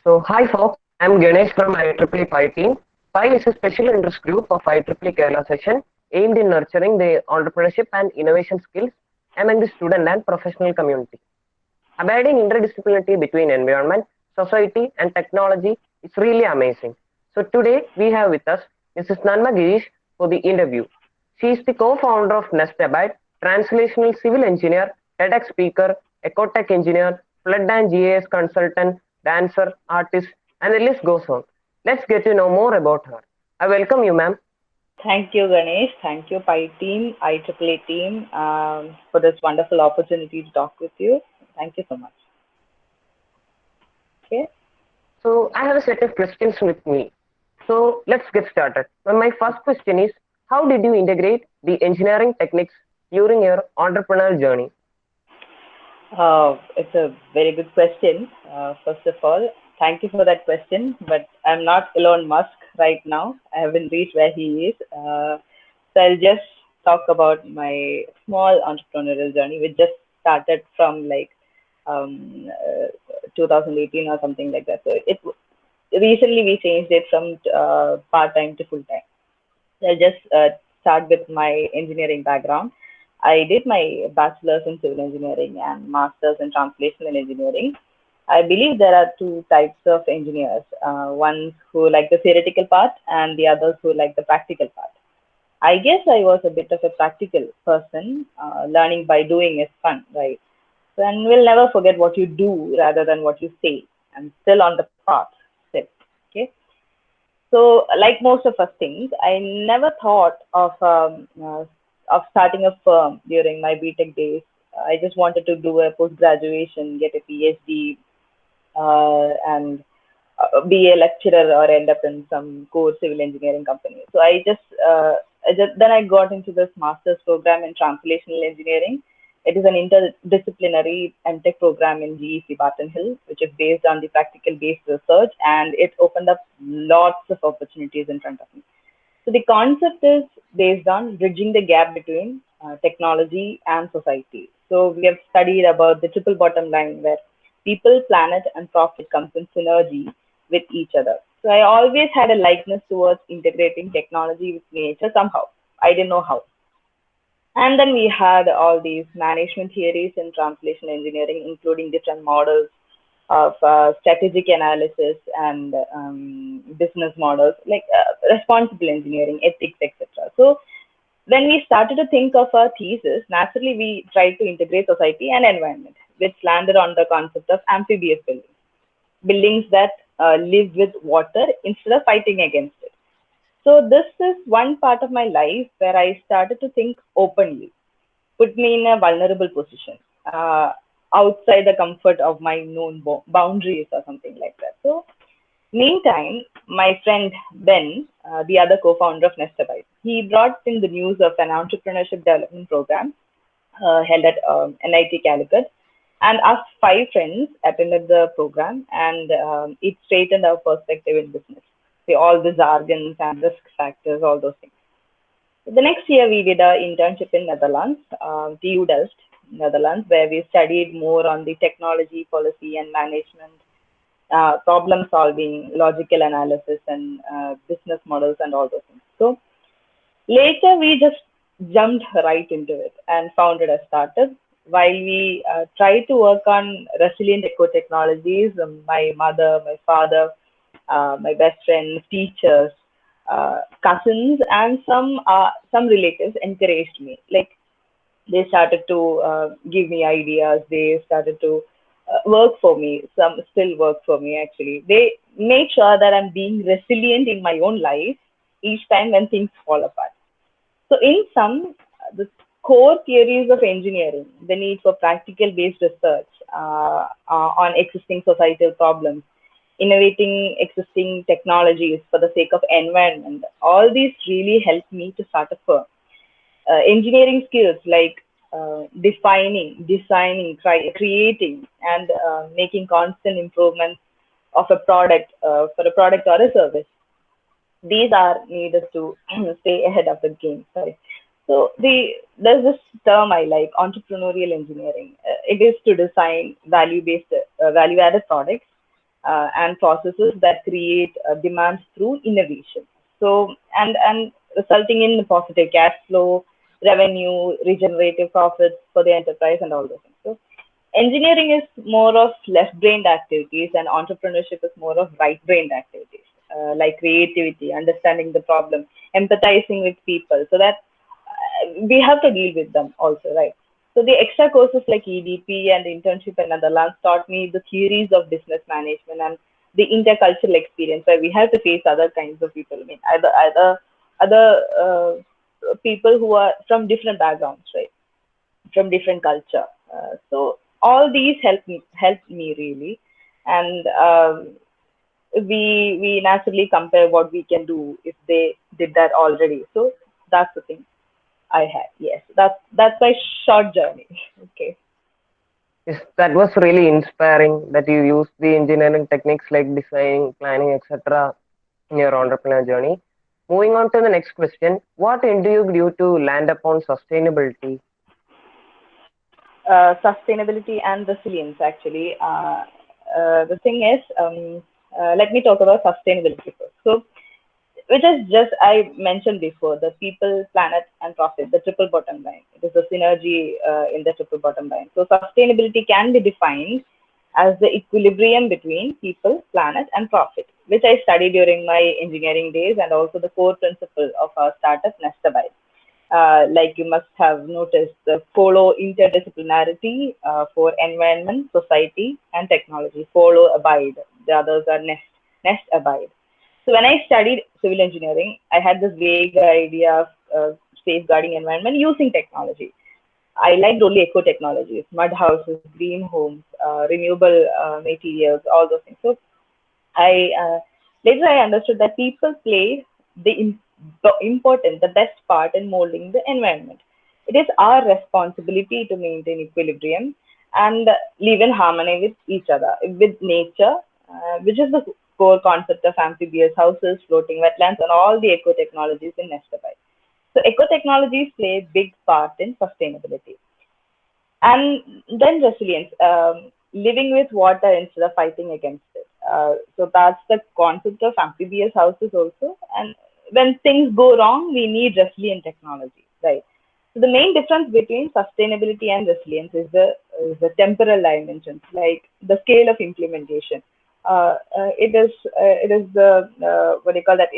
Hi folks, I'm Ganesh from ieeepie Pi team. Pi is a special interest group of ieeepie Kerala session aimed in nurturing the entrepreneurship and innovation skills among the student and professional community. Abiding interdisciplinarity between environment, society, and technology is really amazing. So today we have with us Mrs. Nanma Gireesh for the interview. She is the co-founder of NestAbide, translational civil engineer, TEDx speaker, ecotech engineer, flood and GIS consultant, dancer, artist, and the list goes on. Let's get to know more about her. I welcome you, ma'am. Thank you, Ganesh. Thank you, Pi team, IEEE team, for this wonderful opportunity to talk with you. Thank you so much. Okay. So I have a set of questions with me. So let's get started. My first question is, how did you integrate the engineering techniques during your entrepreneurial journey? It's a very good question. First of all, thank you for that question. But I'm not Elon Musk right now. I haven't reached where he is. So I'll just talk about my small entrepreneurial journey, which just started from like 2018 or something like that. So it recently we changed it from part time to full time. I'll just start with my engineering background. I did my bachelor's in civil engineering and master's in translational engineering. I believe there are two types of engineers, ones who like the theoretical part and the others who like the practical part. I guess I was a bit of a practical person. Learning by doing is fun, right? So, and we'll never forget what you do rather than what you say. I'm still on the path, still. Okay. So, like most of us things, I never thought of starting a firm during my BTech days. I just wanted to do a post graduation, get a PhD, and be a lecturer or end up in some core civil engineering company. So then I got into this master's program in translational engineering. It is an interdisciplinary MTech program in GEC Barton Hill, which is based on the practical based research, and it opened up lots of opportunities in front of me. So the concept is based on bridging the gap between technology and society. So we have studied about the triple bottom line where people, planet, and profit comes in synergy with each other. So I always had a likeness towards integrating technology with nature somehow. I didn't know how. And then we had all these management theories in translation engineering, including different models of strategic analysis and business models, like responsible engineering, ethics, etc. So when we started to think of our thesis, naturally we tried to integrate society and environment, which landed on the concept of amphibious buildings, buildings that live with water instead of fighting against it. So this is one part of my life where I started to think openly, put me in a vulnerable position, outside the comfort of my known boundaries or something like that. So meantime, my friend Ben, the other co-founder of NestAbide, he brought in the news of an entrepreneurship development program held at NIT Calicut. And us five friends attended the program, and it straightened our perspective in business. See, all the jargons and risk factors, all those things. The next year, we did an internship in Netherlands, TU Delft, Netherlands, where we studied more on the technology, policy, and management, problem solving, logical analysis, and business models, and all those things. So later, we just jumped right into it and founded a startup. While we tried to work on resilient eco technologies, my mother, my father, my best friends, teachers, cousins, and some relatives encouraged me. Like they started to give me ideas. They started to work for me. Some still work for me actually. They made sure that I'm being resilient in my own life each time when things fall apart. So, in sum, the core theories of engineering, the need for practical based research on existing societal problems, innovating existing technologies for the sake of environment, all these really helped me to start a firm. Engineering skills like defining, designing, creating, and making constant improvements of a product for a product or a service, these are needed to stay ahead of the game. Sorry. So there's this term I like, entrepreneurial engineering. It is to design value-based, value-added products and processes that create demands through innovation. So, and resulting in positive cash flow, revenue, regenerative profits for the enterprise, and all those things. So, engineering is more of left-brained activities, and entrepreneurship is more of right-brained activities, like creativity, understanding the problem, empathizing with people, so that we have to deal with them also, right? So the extra courses like EDP and internship and Netherlands taught me the theories of business management and the intercultural experience where we have to face other kinds of people. I mean, other people who are from different backgrounds, right? From different culture. So all these helped me really, and we naturally compare what we can do if they did that already. So that's the thing I had. Yes, that's my short journey. Okay. Yes, that was really inspiring that you use the engineering techniques like designing, planning, etc. in your entrepreneur journey. Moving on to the next question, what intrigued you to land upon sustainability? Sustainability and resilience, actually. The thing is, let me talk about sustainability first. So, which is just I mentioned before, the people, planet, and profit, the triple bottom line. It is the synergy in the triple bottom line. So sustainability can be defined as the equilibrium between people, planet, and profit, which I studied during my engineering days, and also the core principle of our startup NestAbide. Like you must have noticed, the follow interdisciplinarity for environment, society, and technology. Follow, abide. The others are nest, abide. So when I studied civil engineering, I had this vague idea of safeguarding environment using technology. I liked only eco technologies, mud houses, green homes, renewable materials, all those things. So I later I understood that people play the important, the best part in molding the environment. It is our responsibility to maintain equilibrium and live in harmony with each other, with nature, which is the core concept of amphibious houses, floating wetlands, and all the eco technologies in NestAbide. So eco technologies play a big part in sustainability. And then resilience, living with water instead of fighting against it. So that's the concept of amphibious houses also. And when things go wrong, we need resilient technology, right? So the main difference between sustainability and resilience is the temporal dimensions, like the scale of implementation. It is the what do you call that?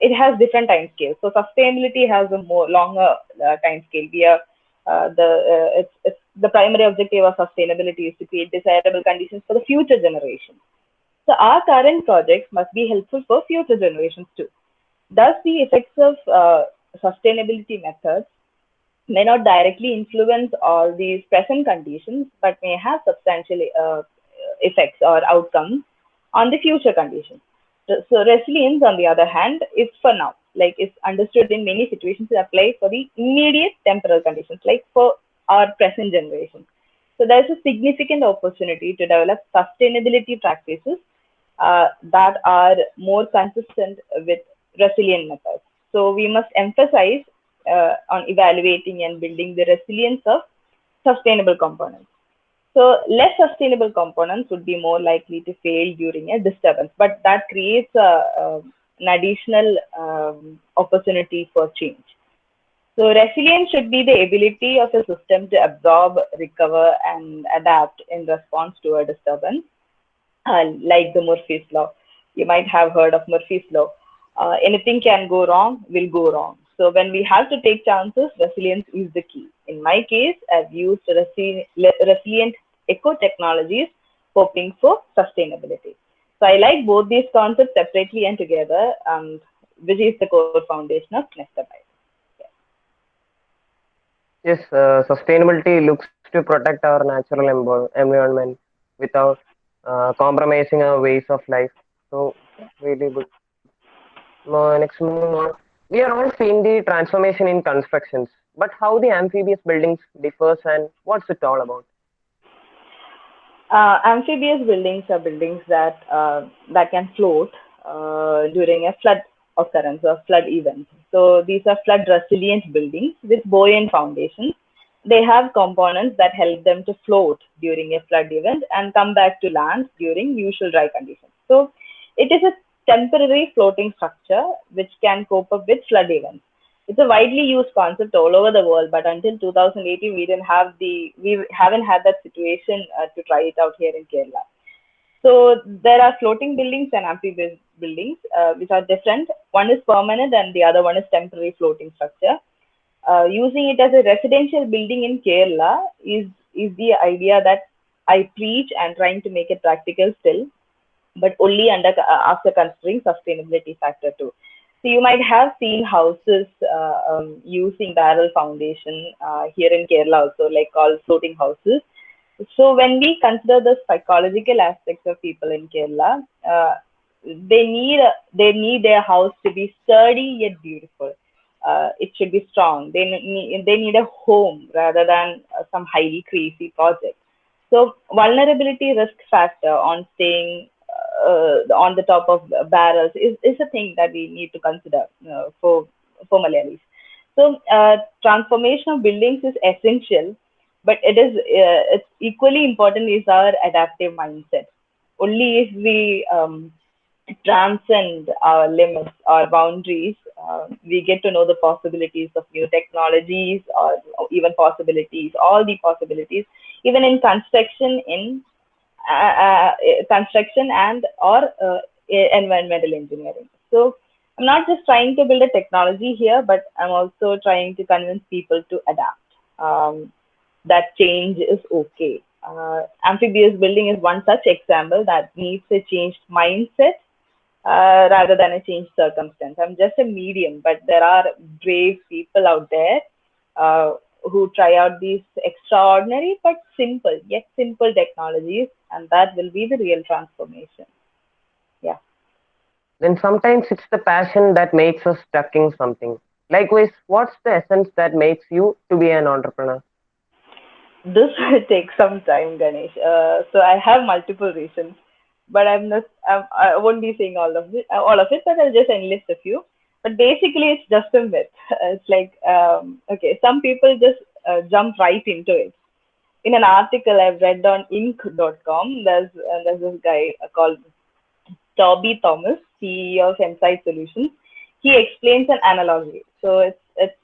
It has different time scales. So sustainability has a more longer time scale. We are it's the primary objective of sustainability is to create desirable conditions for the future generations. So our current projects must be helpful for future generations too. Thus, the effects of sustainability methods may not directly influence all these present conditions, but may have substantial effects or outcomes on the future conditions. So resilience, on the other hand, is for now, like it's understood in many situations to apply for the immediate temporal conditions, like for our present generation. So there's a significant opportunity to develop sustainability practices that are more consistent with resilient methods. So we must emphasize on evaluating and building the resilience of sustainable components. So less sustainable components would be more likely to fail during a disturbance, but that creates an additional opportunity for change. So resilience should be the ability of a system to absorb, recover, and adapt in response to a disturbance, like the Murphy's law. You might have heard of Murphy's law. Anything can go wrong, will go wrong. So when we have to take chances, resilience is the key. In my case, I've used resilient eco technologies, hoping for sustainability. So I like both these concepts separately and together, which is the core foundation of NestAbide. Yes, sustainability looks to protect our natural environment without compromising our ways of life. So, really good. Next, moving on. We are all seeing the transformation in constructions, but how the amphibious buildings differs and what's it all about? Amphibious buildings are buildings that can float during a flood occurrence or flood event. So these are flood resilient buildings with buoyant foundations They have components that help them to float during a flood event and come back to land during usual dry conditions. So it is a temporary floating structure which can cope up with flood events. It's a widely used concept all over the world, but until 2018, we haven't had that situation to try it out here in Kerala. So there are floating buildings and amphibious buildings, which are different. One is permanent and the other one is temporary floating structure. Using it as a residential building in Kerala is the idea that I preach and trying to make it practical still, but only after considering sustainability factor too. So you might have seen houses using barrel foundation here in Kerala also, like called floating houses. So when we consider the psychological aspects of people in Kerala, they need their house to be sturdy yet beautiful. It should be strong. They need a home rather than some highly crazy project. So vulnerability risk factor on staying on the top of barrels is a thing that we need to consider for Malayalis. So transformation of buildings is essential, but it's equally important is our adaptive mindset. Only if we transcend our limits, our boundaries, we get to know the possibilities of new technologies or even possibilities, all the possibilities, even in uh, construction and or environmental engineering. So I'm not just trying to build a technology here, but I'm also trying to convince people to adapt. That change is okay. Amphibious building is one such example that needs a changed mindset rather than a changed circumstance. I'm just a medium, but there are brave people out there uh, who try out these extraordinary but simple, yet simple technologies, and that will be the real transformation. Yeah. Then sometimes it's the passion that makes us stuck in something. Likewise, what's the essence that makes you to be an entrepreneur? This will take some time, Ganesh. So I have multiple reasons, but I won't be saying all of it, but I'll just enlist a few. But basically, it's just a myth. It's like, okay, some people just jump right into it. In an article I've read on Inc.com, there's this guy called Toby Thomas, CEO of Insight Solutions. He explains an analogy. So it's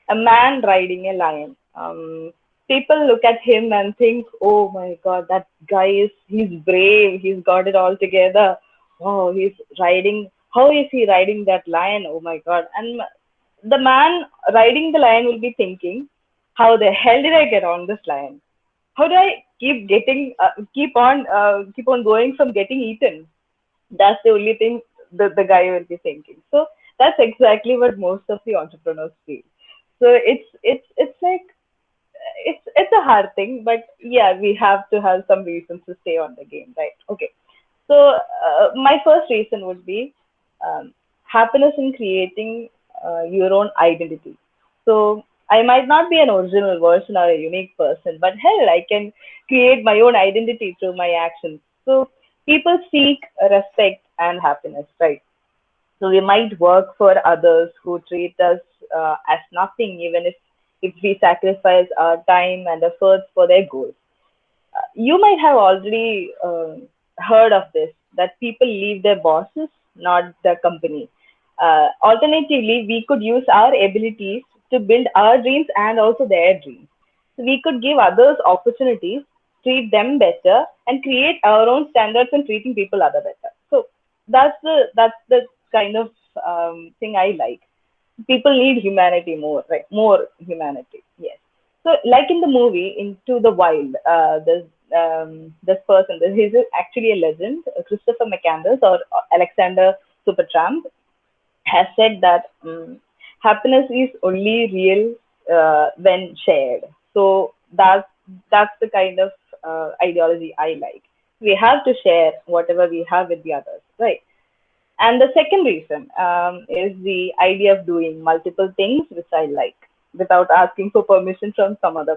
a man riding a lion. People look at him and think, "Oh my God, that guy he's brave. He's got it all together. Wow, he's riding. How is he riding that lion? Oh my God!" And the man riding the lion will be thinking, "How the hell did I get on this lion? How do I keep on going from getting eaten?" That's the only thing the guy will be thinking. So that's exactly what most of the entrepreneurs feel. So it's like it's a hard thing, but yeah, we have to have some reasons to stay on the game, right? Okay. So my first reason would be happiness in creating your own identity. So I might not be an original version or a unique person, but hell, I can create my own identity through my actions. So people seek respect and happiness, right? So we might work for others who treat us as nothing, even if we sacrifice our time and efforts for their goals. You might have already heard of this, that people leave their bosses, not the company. Alternatively, we could use our abilities to build our dreams and also their dreams. So we could give others opportunities, treat them better, and create our own standards and treating people other better. So that's the kind of thing I like. People need humanity more, right? More humanity, yes. So like in the movie Into the Wild, this person, he's actually a legend, Christopher McCandless or Alexander Supertramp, has said that happiness is only real when shared. So that's the kind of ideology I like. We have to share whatever we have with the others, right? And the second reason is the idea of doing multiple things, which I like, without asking for permission from some other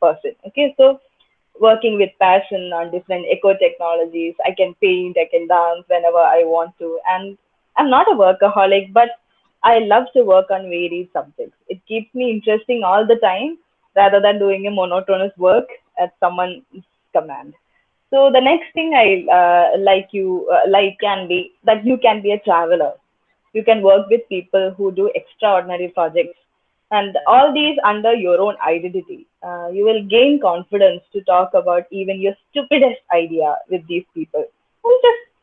person. Okay, so working with passion on different eco technologies, I can paint, I can dance whenever I want to, and I'm not a workaholic, but I love to work on varied subjects. It keeps me interesting all the time rather than doing a monotonous work at someone's command. So the next thing I like can be that you can be a traveler. You can work with people who do extraordinary projects, and all these under your own identity. You will gain confidence to talk about even your stupidest idea with these people.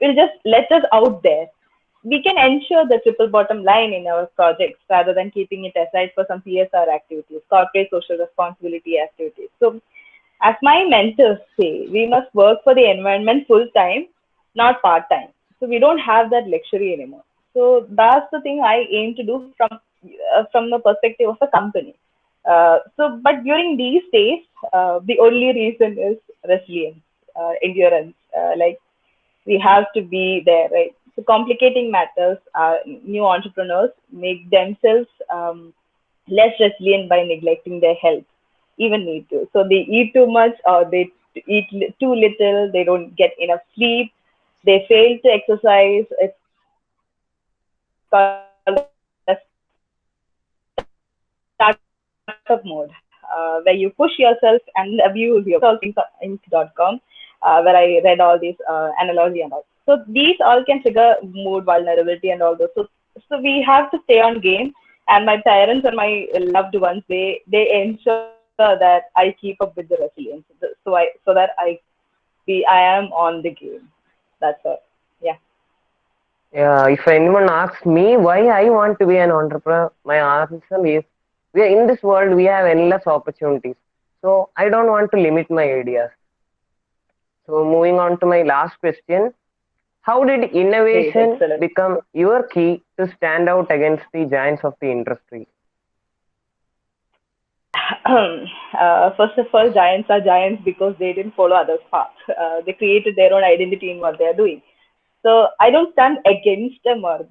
We'll just let us out there. We can ensure the triple bottom line in our projects rather than keeping it aside for some CSR activities, corporate social responsibility activities. So as my mentors say, we must work for the environment full time, not part time. So we don't have that luxury anymore. So that's the thing I aim to do from the perspective of a company. But during these days, the only reason is resilience, endurance. We have to be there, right? So complicating matters. New entrepreneurs make themselves less resilient by neglecting their health, even need to. So they eat too much or they too little. They don't get enough sleep. They fail to exercise. It's called a startup mode, where you push yourself and abuse your body. Inc.com, where I read all these analogy and all. So these all can trigger mood vulnerability and all those. So we have to stay on game. And my parents and my loved ones, they ensure that I keep up with the resilience. I am on the game. That's all. Yeah. Yeah, if anyone asks me why I want to be an entrepreneur, my answer is we are in this world, we have endless opportunities. So I don't want to limit my ideas. So moving on to my last question, how did Great. innovation Excellent. become your key to stand out against the giants of the industry? First of all, giants are giants because they didn't follow others' path. They created their own identity in what they are doing. So I don't stand against them or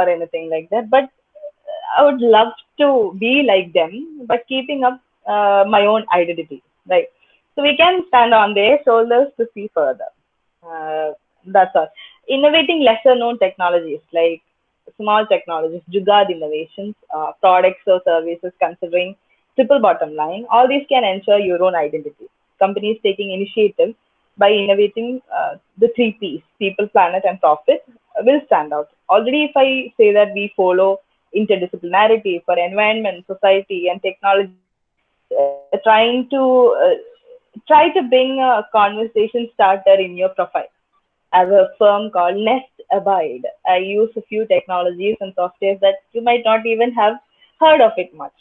anything like that, but I would love to be like them, but keeping up my own identity, right? So we can stand on their shoulders to see further. Uh, that's all. Innovating lesser known technologies like small technologies, Jugad innovations, products or services considering triple bottom line, all these can ensure your own identity. Companies taking initiative by innovating the three P's, people, planet, and profit, will stand out. Already, if I say that we follow interdisciplinarity for environment, society, and technology, try to bring a conversation starter in your profile. As a firm called NestAbide, I use a few technologies and softwares that you might not even have heard of it much.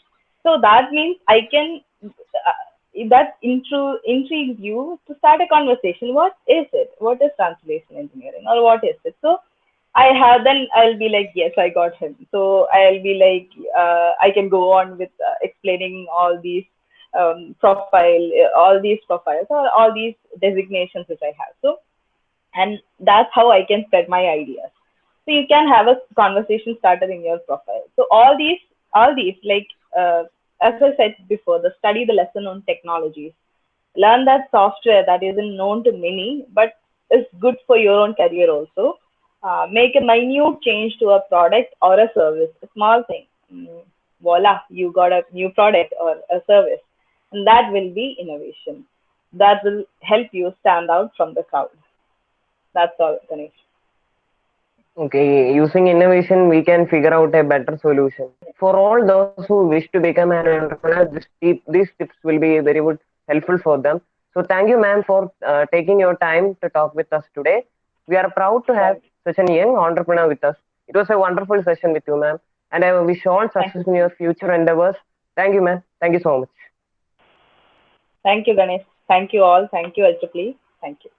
So that means I can that intrigues you to start a conversation. What is it? What is translation engineering, or what is it? So I'll be like, yes, I got him. So I'll be like, I can go on with explaining all these profiles or all these designations which I have. So and that's how I can spread my ideas. So you can have a conversation starter in your profile. So all these as I said before, the study the lesson on technologies, learn that software that isn't known to many but is good for your own career also. Make a minute change to a product or a service, a small thing. Voila, you got a new product or a service, and that will be innovation. That will help you stand out from the crowd. That's all, Ganesh. Okay, using innovation, we can figure out a better solution. For all those who wish to become an entrepreneur, these tips will be very good, helpful for them. So thank you, ma'am, for taking your time to talk with us today. We are proud to have Right. such a young entrepreneur with us. It was a wonderful session with you, ma'am. And I wish all Thank success you. in your future endeavors. Thank you, ma'am. Thank you so much. Thank you, Ganesh. Thank you all. Thank you, IEEE. Thank you.